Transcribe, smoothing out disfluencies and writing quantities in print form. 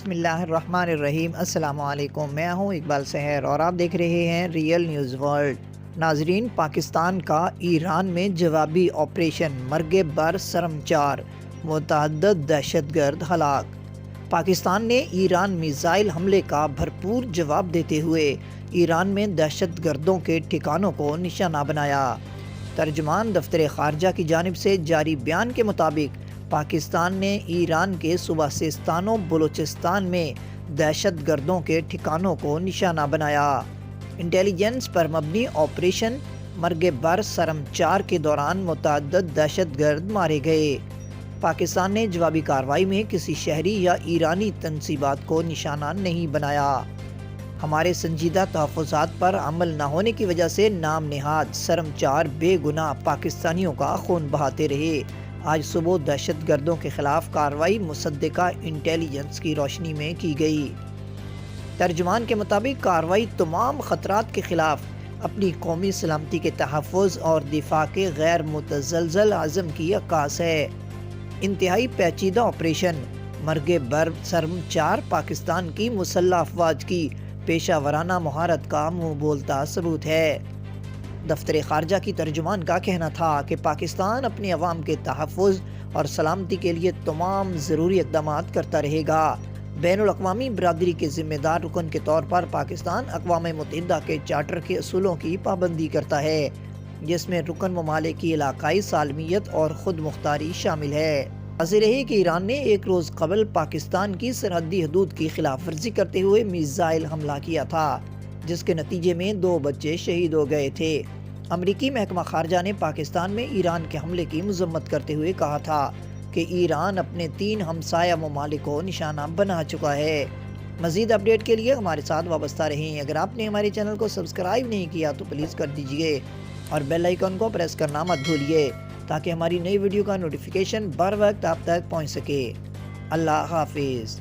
بسم اللہ الرحمن الرحیم۔ السلام علیکم، میں ہوں اقبال سحر اور آپ دیکھ رہے ہیں ریئل نیوز ورلڈ۔ ناظرین، پاکستان کا ایران میں جوابی آپریشن، مرگ بر سرم 4، متعدد دہشت گرد ہلاک۔ پاکستان نے ایران میزائل حملے کا بھرپور جواب دیتے ہوئے ایران میں دہشت گردوں کے ٹھکانوں کو نشانہ بنایا۔ ترجمان دفتر خارجہ کی جانب سے جاری بیان کے مطابق پاکستان نے ایران کے صوبہ سیستان و بلوچستان میں دہشت گردوں کے ٹھکانوں کو نشانہ بنایا۔ انٹیلیجنس پر مبنی آپریشن مرگ بر سرم 4 کے دوران متعدد دہشت گرد مارے گئے۔ پاکستان نے جوابی کارروائی میں کسی شہری یا ایرانی تنصیبات کو نشانہ نہیں بنایا۔ ہمارے سنجیدہ تحفظات پر عمل نہ ہونے کی وجہ سے نام نہاد سرم 4 بے گناہ پاکستانیوں کا خون بہاتے رہے۔ آج صبح دہشت گردوں کے خلاف کارروائی مصدقہ انٹیلیجنس کی روشنی میں کی گئی۔ ترجمان کے مطابق کارروائی تمام خطرات کے خلاف اپنی قومی سلامتی کے تحفظ اور دفاع کے غیر متزلزل عزم کی عکاس ہے۔ انتہائی پیچیدہ آپریشن مرگ بر سرم 4 پاکستان کی مسلح افواج کی پیشہ ورانہ مہارت کا منہ بولتا ثبوت ہے۔ دفتر خارجہ کی ترجمان کا کہنا تھا کہ پاکستان اپنے عوام کے تحفظ اور سلامتی کے لیے تمام ضروری اقدامات کرتا رہے گا۔ بین الاقوامی برادری کے ذمہ دار رکن کے طور پر پاکستان اقوام متحدہ کے چارٹر کے اصولوں کی پابندی کرتا ہے، جس میں رکن ممالک کی علاقائی سالمیت اور خود مختاری شامل ہے۔ واضح رہے کہ ایران نے ایک روز قبل پاکستان کی سرحدی حدود کی خلاف ورزی کرتے ہوئے میزائل حملہ کیا تھا، جس کے نتیجے میں 2 بچے شہید ہو گئے تھے۔ امریکی محکمہ خارجہ نے پاکستان میں ایران کے حملے کی مذمت کرتے ہوئے کہا تھا کہ ایران اپنے 3 ہمسایہ ممالک کو نشانہ بنا چکا ہے۔ مزید اپڈیٹ کے لیے ہمارے ساتھ وابستہ رہیں۔ اگر آپ نے ہمارے چینل کو سبسکرائب نہیں کیا تو پلیز کر دیجئے اور بیل آئیکن کو پریس کرنا مت بھولیے تاکہ ہماری نئی ویڈیو کا نوٹیفیکیشن بر وقت آپ تک پہنچ سکے۔ اللہ حافظ۔